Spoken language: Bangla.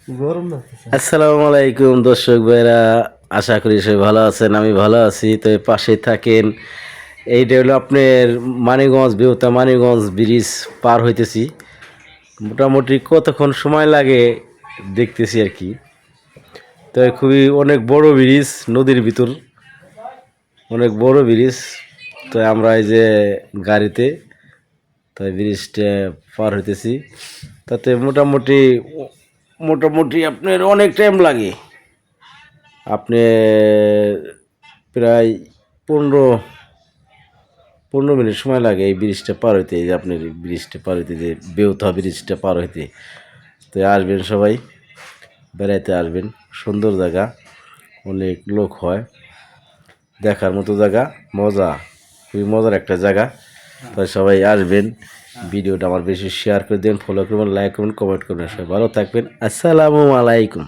গরম না আসসালামু আলাইকুম দর্শক ভাইরা, আশা করি সবাই ভালো আছেন। আমি ভালো আছি, তো এই পাশে থাকেন। এইটা হলো আপনার মানিকগঞ্জ, বেহুতা মানিকগঞ্জ ব্রিজ পার হইতেছি। মোটামুটি কতক্ষণ সময় লাগে দেখতেছি আর কি। তো খুবই অনেক বড় ব্রিজ, নদীর ভিতর অনেক বড় ব্রিজ। তো আমরা এই যে গাড়িতে, তাই ব্রিজটা পার হইতেছি। তাতে মোটামুটি মোটামুটি আপনার অনেক টাইম লাগে। আপনি প্রায় 15 মিনিট সময় লাগে এই ব্রিজটা পার হইতে। এই যে আপনার এই ব্রিজটা পার হইতে, যে বেউথা ব্রিজটা পার হইতে। তো আসবেন সবাই, বেড়াইতে আসবেন। সুন্দর জায়গা, অনেক লোক হয়, দেখার মতো জায়গা, মজা, খুবই মজার একটা জায়গা। তো সবাই আসবেন। ভিডিওটা আমার বেশি শেয়ার করে দেবেন, ফলো করবেন, লাইক করবেন, কমেন্ট করবেন। সবাই ভালো থাকবেন। আসসালামু আলাইকুম।